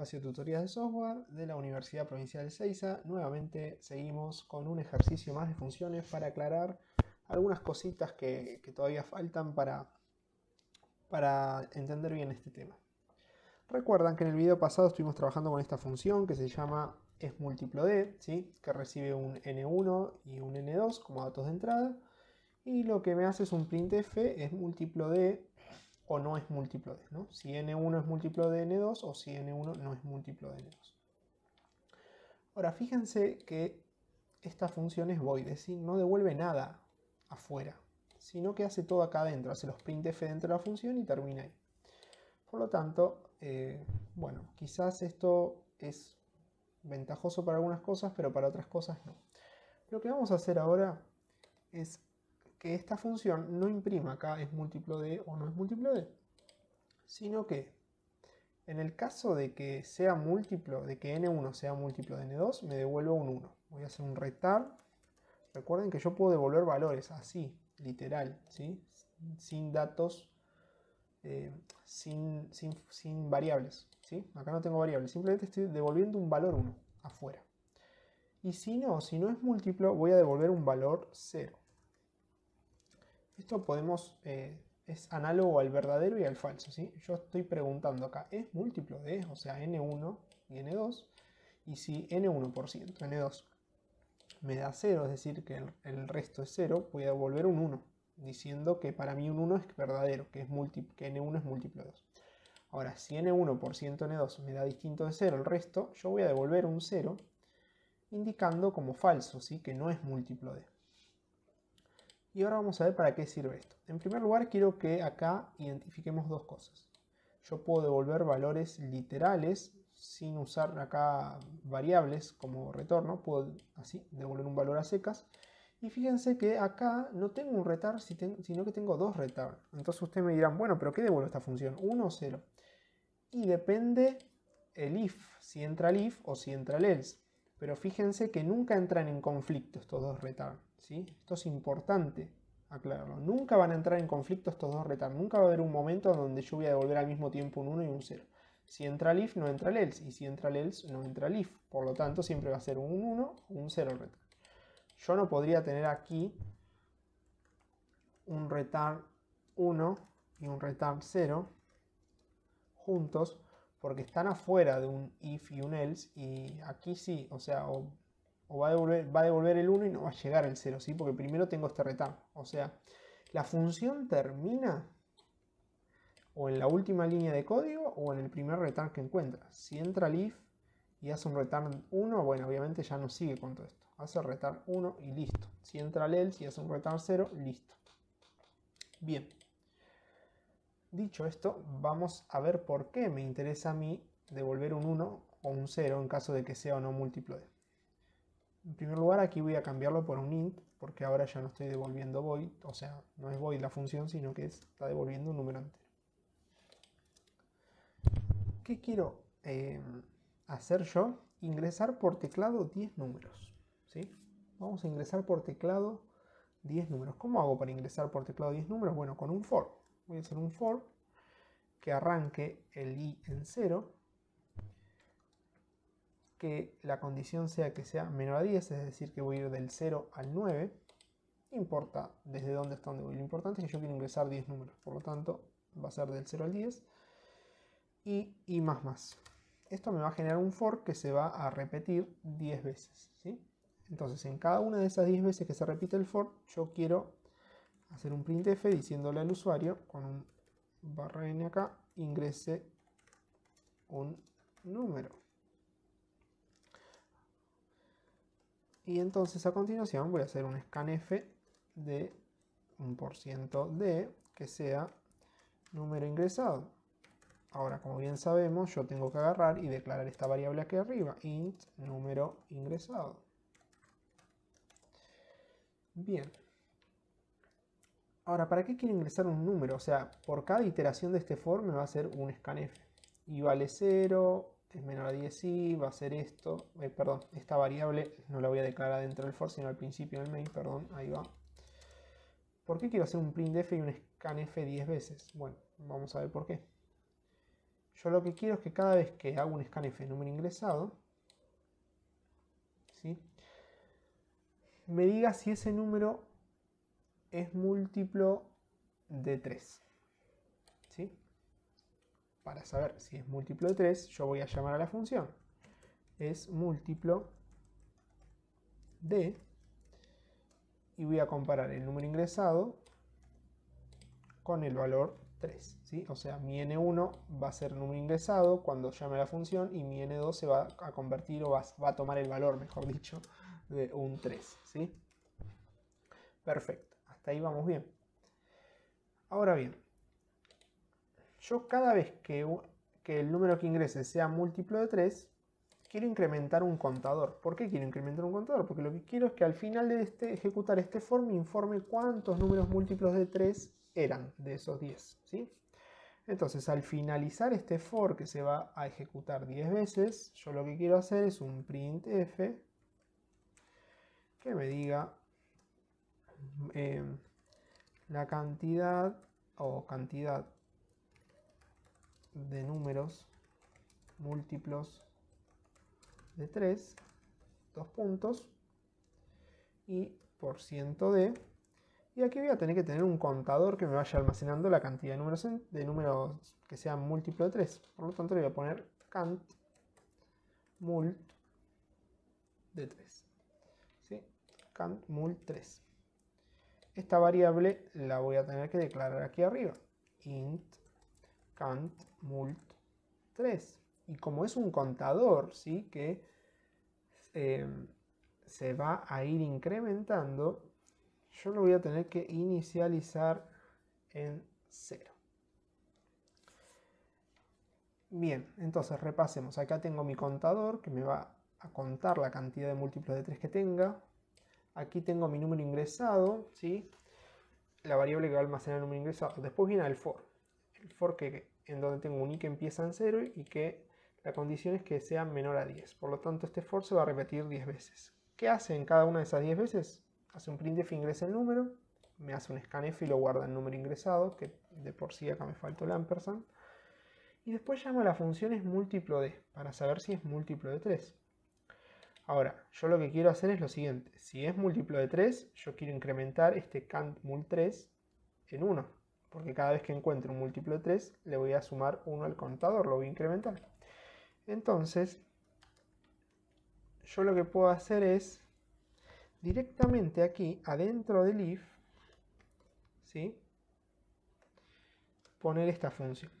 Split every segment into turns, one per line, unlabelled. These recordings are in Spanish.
espacio de tutorías de software de la Universidad Provincial de Seiza. Nuevamente seguimos con un ejercicio más de funciones para aclarar algunas cositas que todavía faltan para entender bien este tema. Recuerdan que en el video pasado estuvimos trabajando con esta función que se llama esMultiploD, ¿sí? Que recibe un n1 y un n2 como datos de entrada, y lo que me hace es un printf esMultiploD o no es múltiplo de, ¿no? Si n1 es múltiplo de n2 o si n1 no es múltiplo de n2. Ahora, fíjense que esta función es void, es decir, no devuelve nada afuera, sino que hace todo acá adentro, hace los printf dentro de la función y termina ahí. Por lo tanto, bueno, quizás esto es ventajoso para algunas cosas, pero para otras cosas no. Lo que vamos a hacer ahora es que esta función no imprima acá es múltiplo de o no es múltiplo de, sino que en el caso de que sea múltiplo, de que n1 sea múltiplo de n2, me devuelvo un 1. Voy a hacer un return. Recuerden que yo puedo devolver valores así, literal, ¿sí? Sin datos, sin variables, ¿sí? Acá no tengo variables, simplemente estoy devolviendo un valor 1 afuera. Y si no es múltiplo, voy a devolver un valor 0. Esto es análogo al verdadero y al falso, ¿sí? Yo estoy preguntando acá, ¿es múltiplo de, o sea, n1 y n2? Y si n1 por ciento, n2 me da 0, es decir, que el resto es 0, voy a devolver un 1, diciendo que para mí un 1 es verdadero, que n1 es múltiplo de 2. Ahora, si n1 por ciento n2 me da distinto de 0 el resto, yo voy a devolver un 0, indicando como falso, ¿sí? Que no es múltiplo de. Y ahora vamos a ver para qué sirve esto. En primer lugar, quiero que acá identifiquemos dos cosas. Yo puedo devolver valores literales sin usar acá variables como retorno. Puedo así devolver un valor a secas. Y fíjense que acá no tengo un return, sino que tengo dos return. Entonces ustedes me dirán, bueno, pero ¿qué devuelve esta función? ¿1 o 0? Y depende el if, si entra el if o si entra el else. Pero fíjense que nunca entran en conflicto estos dos return, ¿sí? Esto es importante aclararlo. Nunca van a entrar en conflicto estos dos return. Nunca va a haber un momento donde yo voy a devolver al mismo tiempo un 1 y un 0. Si entra el if, no entra el else. Y si entra el else, no entra el if. Por lo tanto, siempre va a ser un 1 o un 0 el return. Yo no podría tener aquí un return 1 y un return 0 juntos, porque están afuera de un if y un else, y aquí sí, o sea, o va a devolver el 1 y no va a llegar el 0, ¿sí? Porque primero tengo este return. O sea, la función termina o en la última línea de código o en el primer return que encuentra. Si entra el if y hace un return 1, bueno, obviamente ya no sigue con todo esto. Hace return 1 y listo. Si entra el else y hace un return 0, listo. Bien. Dicho esto, vamos a ver por qué me interesa a mí devolver un 1 o un 0 en caso de que sea o no múltiplo de. En primer lugar, aquí voy a cambiarlo por un int, porque ahora ya no estoy devolviendo void, o sea, no es void la función, sino que está devolviendo un número entero. ¿Qué quiero hacer yo? Ingresar por teclado 10 números, ¿sí? Vamos a ingresar por teclado 10 números. ¿Cómo hago para ingresar por teclado 10 números? Bueno, con un for. Voy a hacer un for que arranque el i en 0, que la condición sea que sea menor a 10, es decir, que voy a ir del 0 al 9. No importa desde dónde hasta dónde voy, lo importante es que yo quiero ingresar 10 números, por lo tanto va a ser del 0 al 10 y más. Esto me va a generar un for que se va a repetir 10 veces, ¿sí? Entonces en cada una de esas 10 veces que se repite el for, yo quiero hacer un printf diciéndole al usuario con un barra n acá, ingrese un número. Y entonces a continuación voy a hacer un scanf de un %d que sea número ingresado. Ahora, como bien sabemos, yo tengo que agarrar y declarar esta variable aquí arriba, int número ingresado. Bien. Ahora, ¿para qué quiero ingresar un número? O sea, por cada iteración de este for me va a hacer un scanf. Y vale 0, es menor a 10 y va a ser esto. Perdón, esta variable no la voy a declarar dentro del for, sino al principio del main, perdón, ahí va. ¿Por qué quiero hacer un printf y un scanf 10 veces? Bueno, vamos a ver por qué. Yo lo que quiero es que cada vez que hago un scanf de número ingresado, ¿sí?, me diga si ese número es múltiplo de 3. ¿Sí? Para saber si es múltiplo de 3, yo voy a llamar a la función es múltiplo de, y voy a comparar el número ingresado con el valor 3, ¿sí? O sea, mi n1 va a ser número ingresado cuando llame a la función y mi n2 se va a convertir o va a tomar el valor, mejor dicho, de un 3, ¿sí? Perfecto, hasta ahí vamos bien. Ahora bien, yo cada vez que el número que ingrese sea múltiplo de 3, quiero incrementar un contador. ¿Por qué quiero incrementar un contador? Porque lo que quiero es que al final de ejecutar este for me informe cuántos números múltiplos de 3 eran de esos 10, ¿sí? Entonces, al finalizar este for que se va a ejecutar 10 veces, yo lo que quiero hacer es un printf que me diga la cantidad de números múltiplos de 3, 2 puntos, y por ciento de, y aquí voy a tener que tener un contador que me vaya almacenando la cantidad de números que sean múltiplo de 3. Por lo tanto le voy a poner cant mult de 3. ¿Sí? Cant mult 3. Esta variable la voy a tener que declarar aquí arriba. Int cant mult 3. Y como es un contador, ¿sí?, que se va a ir incrementando, yo lo voy a tener que inicializar en 0. Bien, entonces repasemos. Acá tengo mi contador que me va a contar la cantidad de múltiplos de 3 que tenga. Aquí tengo mi número ingresado, ¿sí?, la variable que va a almacenar el número ingresado. Después viene el for. El for en donde tengo un i que empieza en 0 y que la condición es que sea menor a 10. Por lo tanto, este for se va a repetir 10 veces. ¿Qué hace en cada una de esas 10 veces? Hace un printf, ingresa el número, me hace un scanf y lo guarda en número ingresado, que de por sí acá me faltó el ampersand. Y después llama a la función es múltiplo de, para saber si es múltiplo de 3. Ahora, yo lo que quiero hacer es lo siguiente. Si es múltiplo de 3, yo quiero incrementar este cant mult 3 en 1. Porque cada vez que encuentre un múltiplo de 3, le voy a sumar 1 al contador, lo voy a incrementar. Entonces, yo lo que puedo hacer es directamente aquí, adentro del if, ¿sí?, poner esta función.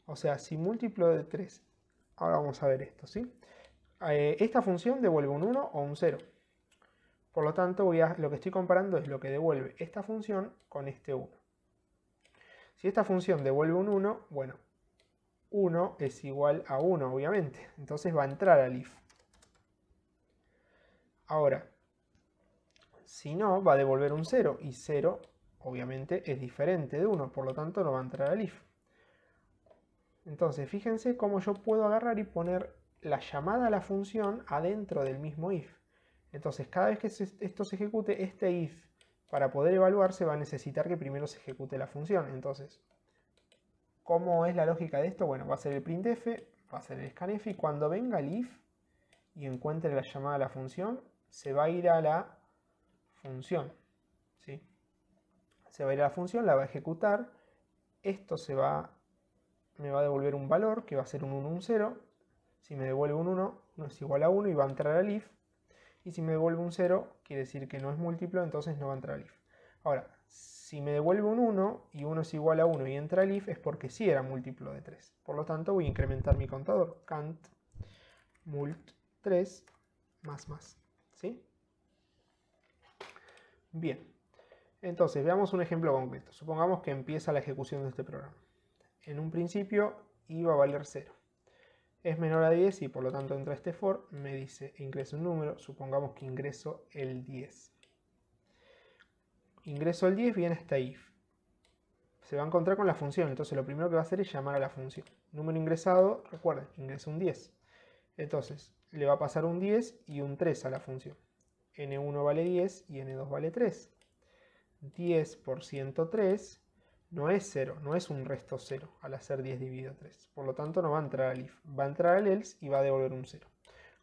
O sea, si múltiplo de 3, ahora vamos a ver esto, ¿sí? Esta función devuelve un 1 o un 0. Por lo tanto, lo que estoy comparando es lo que devuelve esta función con este 1. Si esta función devuelve un 1, bueno, 1 es igual a 1, obviamente. Entonces va a entrar al if. Ahora, si no, va a devolver un 0. Y 0, obviamente, es diferente de 1. Por lo tanto, no va a entrar al if. Entonces, fíjense cómo yo puedo agarrar y poner la llamada a la función adentro del mismo if. Entonces, cada vez que esto se ejecute, este if, para poder evaluarse, va a necesitar que primero se ejecute la función. Entonces, ¿cómo es la lógica de esto? Bueno, va a ser el printf, va a ser el scanf, y cuando venga el if y encuentre la llamada a la función, se va a ir a la función, ¿sí? Se va a ir a la función, la va a ejecutar, esto me va a devolver un valor que va a ser un 1, un 0. Si me devuelve un 1, no es igual a 1 y va a entrar al if. Y si me devuelve un 0, quiere decir que no es múltiplo, entonces no va a entrar al if. Ahora, si me devuelve un 1 y 1 es igual a 1 y entra al if, es porque sí era múltiplo de 3. Por lo tanto, voy a incrementar mi contador. Cant mult 3 más. ¿Sí? Bien. Entonces, veamos un ejemplo concreto. Supongamos que empieza la ejecución de este programa. En un principio iba a valer 0. Es menor a 10 y por lo tanto entra este for, me dice ingreso un número, supongamos que ingreso el 10. Ingreso el 10, viene esta if. Se va a encontrar con la función, entonces lo primero que va a hacer es llamar a la función. Número ingresado, recuerden, ingresa un 10. Entonces, le va a pasar un 10 y un 3 a la función. N1 vale 10 y N2 vale 3. 10 por 103 no es 0, no es un resto 0 al hacer 10 dividido 3. Por lo tanto no va a entrar al if, va a entrar al else y va a devolver un 0.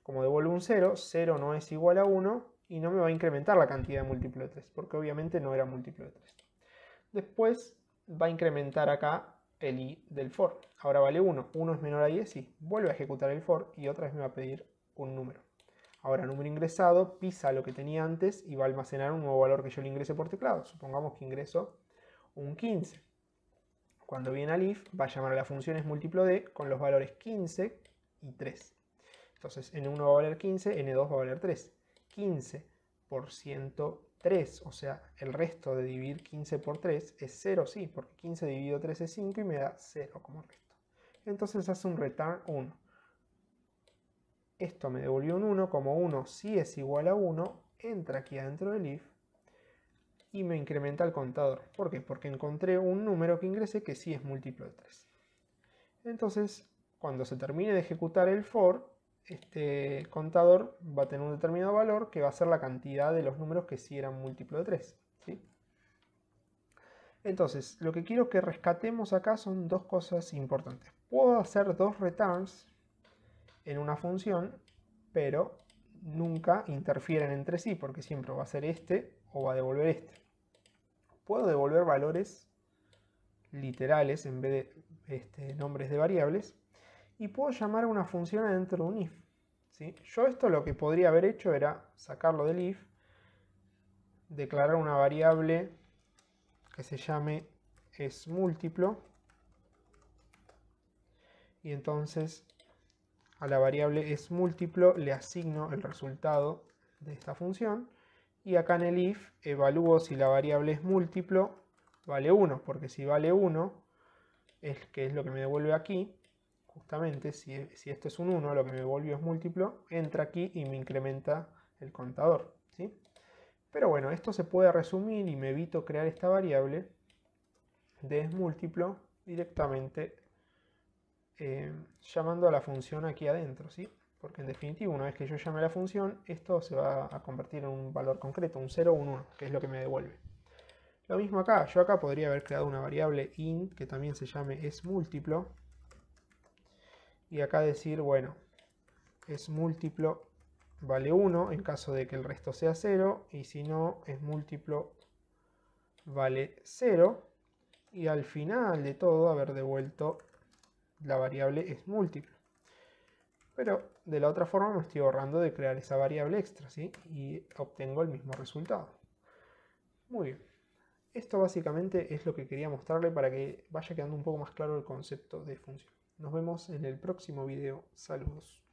Como devuelve un 0, 0 no es igual a 1 y no me va a incrementar la cantidad de múltiplo de 3, porque obviamente no era múltiplo de 3. Después va a incrementar acá el i del for. Ahora vale 1. 1 es menor a 10, sí. Vuelve a ejecutar el for y otra vez me va a pedir un número. Ahora número ingresado pisa lo que tenía antes y va a almacenar un nuevo valor que yo le ingrese por teclado. Supongamos que ingreso un 15. Cuando viene al if va a llamar a la función es múltiplo de con los valores 15 y 3. Entonces n1 va a valer 15, n2 va a valer 3. 15 por 103, o sea, el resto de dividir 15 por 3 es 0, sí, porque 15 dividido 3 es 5 y me da 0 como resto. Entonces hace un return 1. Esto me devolvió un 1, como 1 sí es igual a 1, entra aquí adentro del if y me incrementa el contador. ¿Por qué? Porque encontré un número que ingresé que sí es múltiplo de 3. Entonces, cuando se termine de ejecutar el for, este contador va a tener un determinado valor que va a ser la cantidad de los números que sí eran múltiplo de 3. ¿Sí? Entonces, lo que quiero que rescatemos acá son dos cosas importantes. Puedo hacer dos returns en una función, pero nunca interfieren entre sí, porque siempre va a ser este o va a devolver este. Puedo devolver valores literales en vez de nombres de variables, y puedo llamar a una función adentro de un if. ¿Sí? Yo esto lo que podría haber hecho era sacarlo del if, declarar una variable que se llame esMúltiplo, y entonces a la variable esMúltiplo le asigno el resultado de esta función, y acá en el if evalúo si la variable es múltiplo vale 1, porque si vale 1, que es lo que me devuelve aquí, justamente si esto es un 1, lo que me devolvió es múltiplo, entra aquí y me incrementa el contador. ¿Sí? Pero bueno, esto se puede resumir y me evito crear esta variable de esMúltiplo directamente llamando a la función aquí adentro, ¿sí? Porque en definitiva, una vez que yo llame a la función, esto se va a convertir en un valor concreto, un 0 o un 1, que es lo que me devuelve. Lo mismo acá, yo acá podría haber creado una variable int que también se llame esMúltiplo, y acá decir, bueno, esMúltiplo vale 1 en caso de que el resto sea 0, y si no, esMúltiplo vale 0, y al final de todo haber devuelto la variable esMúltiplo. Pero de la otra forma me estoy ahorrando de crear esa variable extra, ¿sí? Y obtengo el mismo resultado. Muy bien. Esto básicamente es lo que quería mostrarle para que vaya quedando un poco más claro el concepto de función. Nos vemos en el próximo video. Saludos.